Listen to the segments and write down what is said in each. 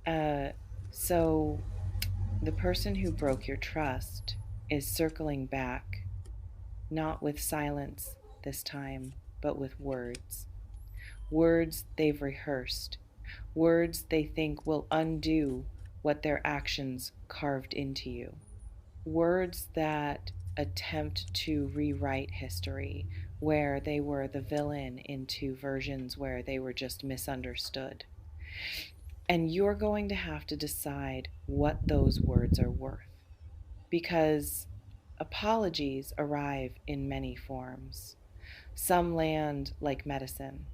Uh, so the person who broke your trust is circling back, not with silence this time, but with words. Words they've rehearsed, words they think will undo what their actions carved into you. Words that attempt to rewrite history where they were the villain into versions where they were just misunderstood. And you're going to have to decide what those words are worth because apologies arrive in many forms. Some land like medicine,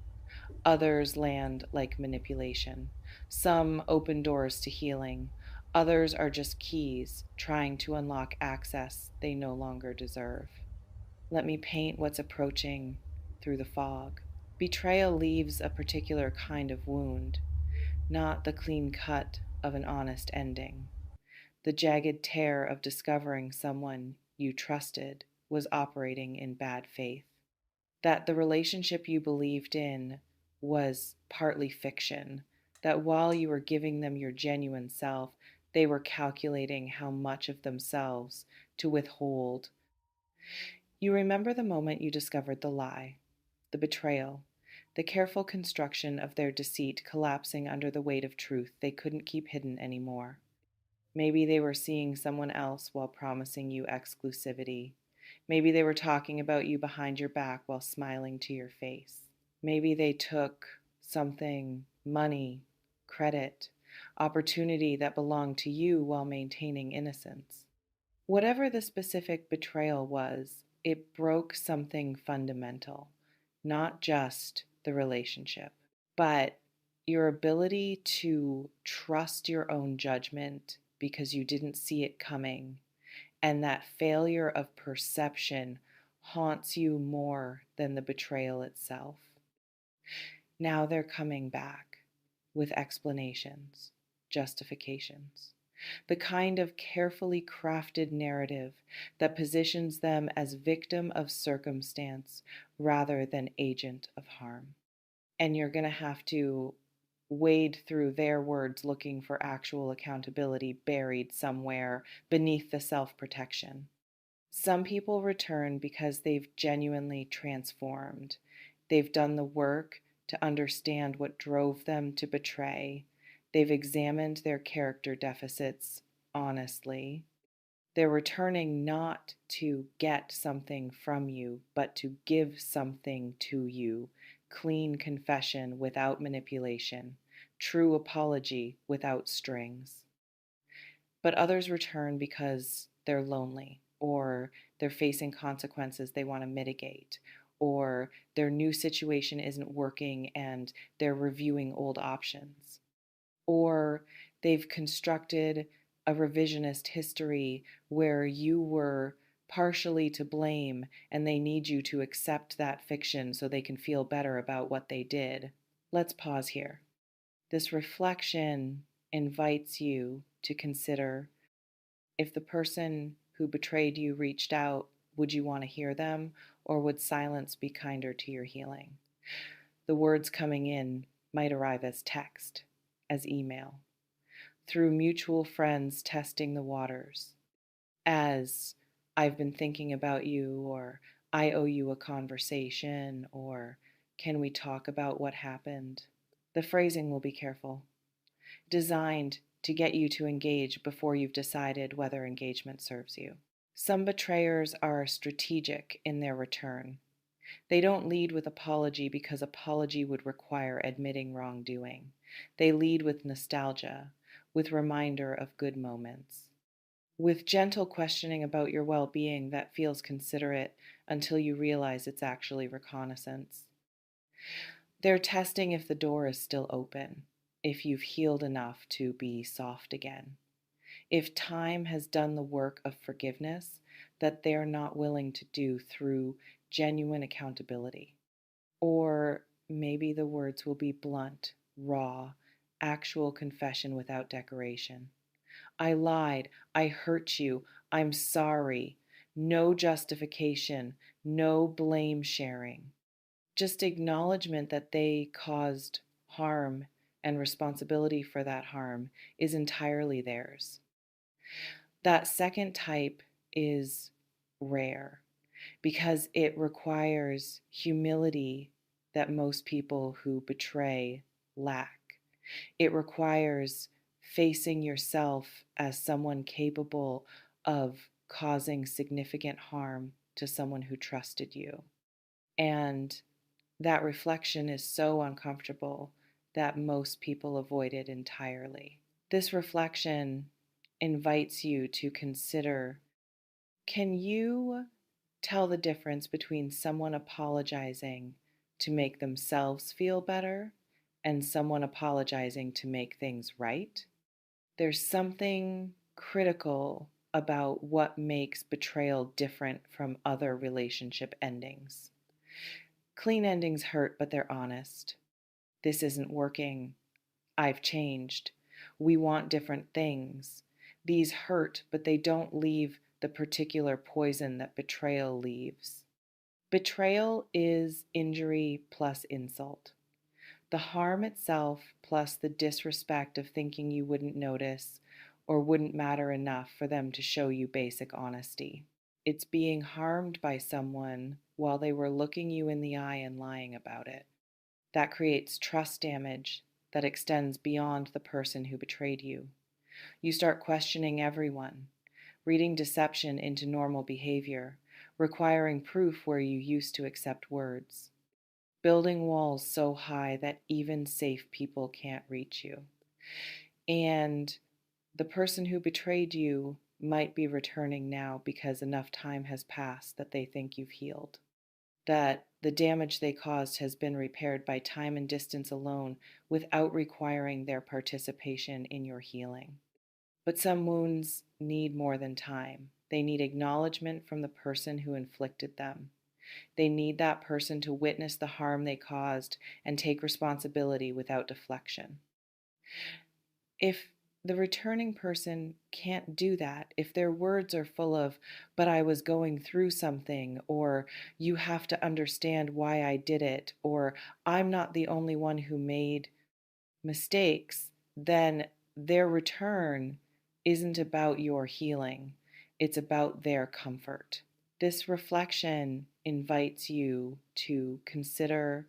others land like manipulation. Some open doors to healing, others are just keys trying to unlock access they no longer deserve. Let me paint what's approaching through the fog. Betrayal leaves a particular kind of wound, not the clean cut of an honest ending. The jagged tear of discovering someone you trusted was operating in bad faith, that the relationship you believed in was partly fiction, that while you were giving them your genuine self, they were calculating how much of themselves to withhold. You remember the moment you discovered the lie, the betrayal, the careful construction of their deceit collapsing under the weight of truth they couldn't keep hidden anymore. Maybe they were seeing someone else while promising you exclusivity. Maybe they were talking about you behind your back while smiling to your face. Maybe they took something, money, credit, opportunity that belonged to you while maintaining innocence. Whatever the specific betrayal was, it broke something fundamental, not just the relationship, but your ability to trust your own judgment because you didn't see it coming. And that failure of perception haunts you more than the betrayal itself. Now they're coming back with explanations, justifications, the kind of carefully crafted narrative that positions them as victim of circumstance rather than agent of harm. And you're going to have to wade through their words looking for actual accountability buried somewhere beneath the self protection. Some people return because they've genuinely transformed. They've done the work to understand what drove them to betray. They've examined their character deficits honestly. They're returning not to get something from you, but to give something to you. Clean confession without manipulation. True apology without strings. But others return because they're lonely, or they're facing consequences they want to mitigate, or their new situation isn't working and they're reviewing old options, or they've constructed a revisionist history where you were partially to blame and they need you to accept that fiction so they can feel better about what they did. Let's pause here. This reflection invites you to consider, if the person who betrayed you reached out, would you want to hear them, or would silence be kinder to your healing? The words coming in might arrive as text, as email, through mutual friends testing the waters, as I've been thinking about you, or I owe you a conversation, or can we talk about what happened? The phrasing will be careful, designed to get you to engage before you've decided whether engagement serves you. Some betrayers are strategic in their return. They don't lead with apology because apology would require admitting wrongdoing. They lead with nostalgia, with reminder of good moments, with gentle questioning about your well being that feels considerate until you realize it's actually reconnaissance. They're testing if the door is still open, if you've healed enough to be soft again, if time has done the work of forgiveness that they're not willing to do through genuine accountability. Or maybe the words will be blunt, raw, actual confession without decoration. I lied. I hurt you. I'm sorry. No justification. No blame sharing. Just acknowledgement that they caused harm and responsibility for that harm is entirely theirs. That second type is rare because it requires humility that most people who betray lack. It requires facing yourself as someone capable of causing significant harm to someone who trusted you. And that reflection is so uncomfortable that most people avoid it entirely. This reflection invites you to consider, can you tell the difference between someone apologizing to make themselves feel better and someone apologizing to make things right? There's something critical about what makes betrayal different from other relationship endings. Clean endings hurt, but they're honest. This isn't working. I've changed. We want different things. These hurt, but they don't leave the particular poison that betrayal leaves. Betrayal is injury plus insult. The harm itself plus the disrespect of thinking you wouldn't notice or wouldn't matter enough for them to show you basic honesty. It's being harmed by someone while they were looking you in the eye and lying about it. That creates trust damage that extends beyond the person who betrayed you. You start questioning everyone, reading deception into normal behavior, requiring proof where you used to accept words, building walls so high that even safe people can't reach you. And the person who betrayed you might be returning now because enough time has passed that they think you've healed, that the damage they caused has been repaired by time and distance alone without requiring their participation in your healing. But some wounds need more than time. They need acknowledgement from the person who inflicted them. They need that person to witness the harm they caused and take responsibility without deflection. If the returning person can't do that, if their words are full of, but I was going through something, or you have to understand why I did it, or I'm not the only one who made mistakes, then their return isn't about your healing. It's about their comfort. This reflection invites you to consider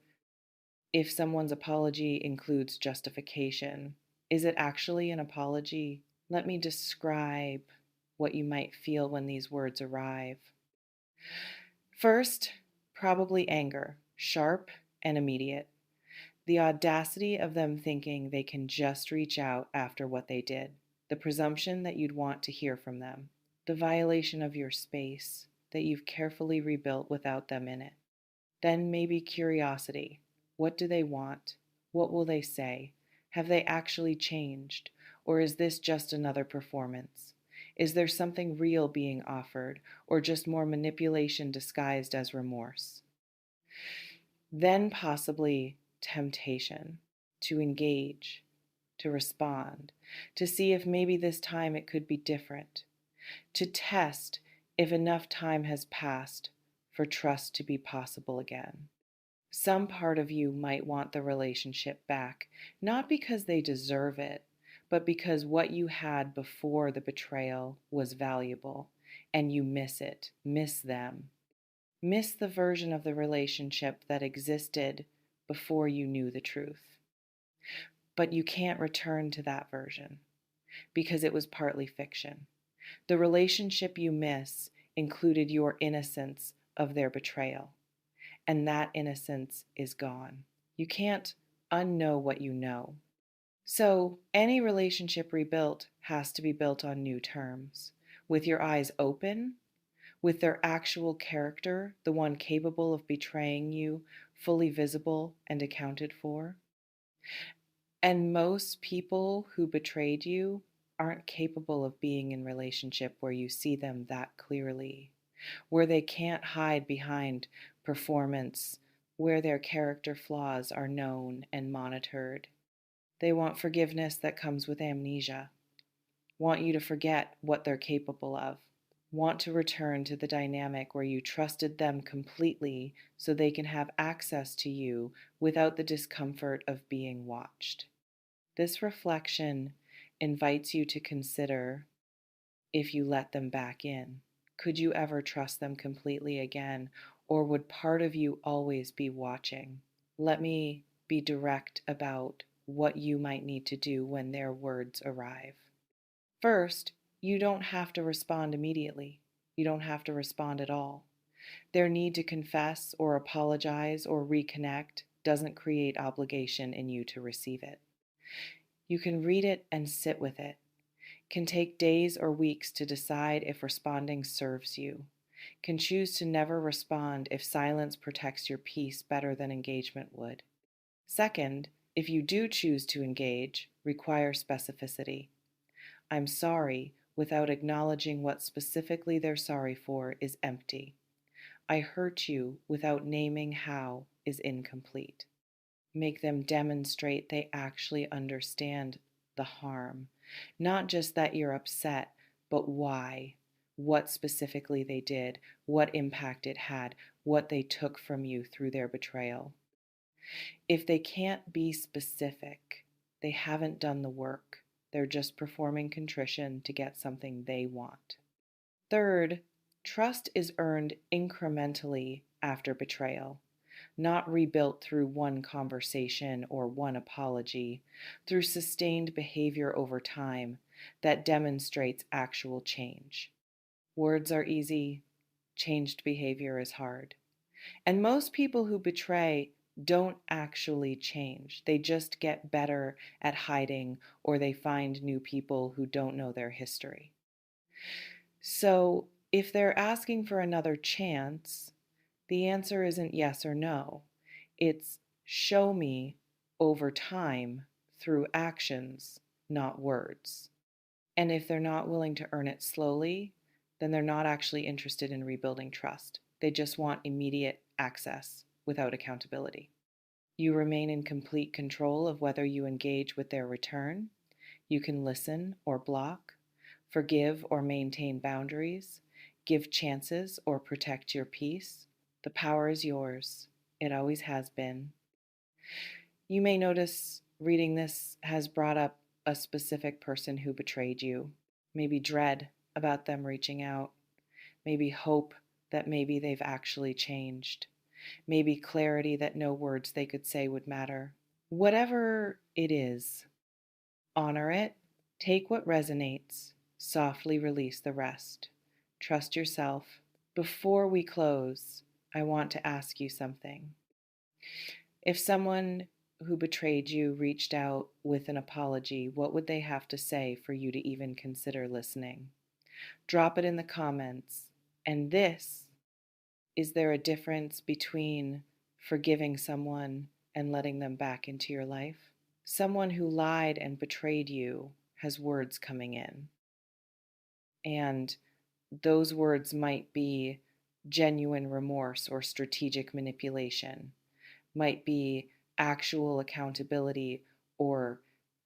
if someone's apology includes justification. Is it actually an apology? Let me describe what you might feel when these words arrive. First, probably anger, sharp and immediate. The audacity of them thinking they can just reach out after what they did. The presumption that you'd want to hear from them. The violation of your space that you've carefully rebuilt without them in it. Then maybe curiosity. What do they want? What will they say? Have they actually changed? Or is this just another performance? Is there something real being offered, or just more manipulation disguised as remorse? Then possibly temptation to engage, to respond, to see if maybe this time it could be different, to test if enough time has passed for trust to be possible again. Some part of you might want the relationship back, not because they deserve it, but because what you had before the betrayal was valuable, and you miss it, miss them, miss the version of the relationship that existed before you knew the truth. But you can't return to that version because it was partly fiction. The relationship you miss included your innocence of their betrayal, and that innocence is gone. You can't unknow what you know. So, any relationship rebuilt has to be built on new terms, with your eyes open, with their actual character, the one capable of betraying you, fully visible and accounted for. And most people who betrayed you aren't capable of being in relationship where you see them that clearly, where they can't hide behind performance, where their character flaws are known and monitored. They want forgiveness that comes with amnesia, want you to forget what they're capable of, want to return to the dynamic where you trusted them completely so they can have access to you without the discomfort of being watched. This reflection invites you to consider if you let them back in. Could you ever trust them completely again, or would part of you always be watching? Let me be direct about what you might need to do when their words arrive. First, you don't have to respond immediately. You don't have to respond at all. Their need to confess or apologize or reconnect doesn't create obligation in you to receive it. You can read it and sit with it. Can take days or weeks to decide if responding serves you. Can choose to never respond if silence protects your peace better than engagement would. Second, if you do choose to engage, require specificity. I'm sorry without acknowledging what specifically they're sorry for is empty. I hurt you without naming how is incomplete. Make them demonstrate they actually understand the harm, not just that you're upset, but why, what specifically they did, what impact it had, what they took from you through their betrayal. If they can't be specific, they haven't done the work. They're just performing contrition to get something they want. Third, trust is earned incrementally after betrayal, not rebuilt through one conversation or one apology, through sustained behavior over time that demonstrates actual change. Words are easy, changed behavior is hard. And most people who betray don't actually change. They just get better at hiding, or they find new people who don't know their history. So, if they're asking for another chance, the answer isn't yes or no. It's show me over time through actions, not words. And if they're not willing to earn it slowly, then they're not actually interested in rebuilding trust. They just want immediate access without accountability. You remain in complete control of whether you engage with their return. You can listen or block, forgive or maintain boundaries, give chances or protect your peace. The power is yours. It always has been. You may notice reading this has brought up a specific person who betrayed you, maybe dread about them reaching out, maybe hope that maybe they've actually changed, maybe clarity that no words they could say would matter. Whatever it is, honor it, take what resonates, softly release the rest. Trust yourself. Before we close, I want to ask you something. If someone who betrayed you reached out with an apology, what would they have to say for you to even consider listening? Drop it in the comments. And this, is there a difference between forgiving someone and letting them back into your life? Someone who lied and betrayed you has words coming in. And those words might be genuine remorse or strategic manipulation, might be actual accountability or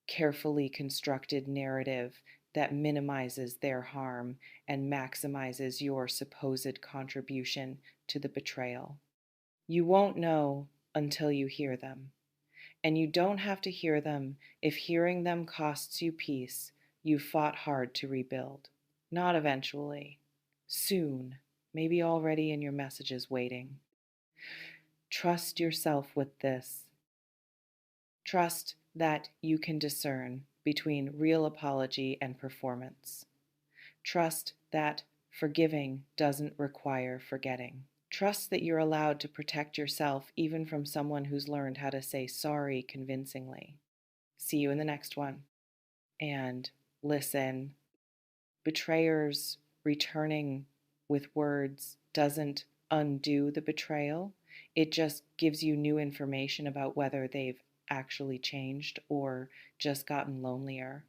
carefully constructed narrative that minimizes their harm and maximizes your supposed contribution to the betrayal. You won't know until you hear them. And you don't have to hear them if hearing them costs you peace you fought hard to rebuild. Not eventually. Soon. Maybe already in your messages waiting. Trust yourself with this. Trust that you can discern between real apology and performance. Trust that forgiving doesn't require forgetting. Trust that you're allowed to protect yourself even from someone who's learned how to say sorry convincingly. See you in the next one. And listen, betrayers returning with words doesn't undo the betrayal. It just gives you new information about whether they've actually changed or just gotten lonelier.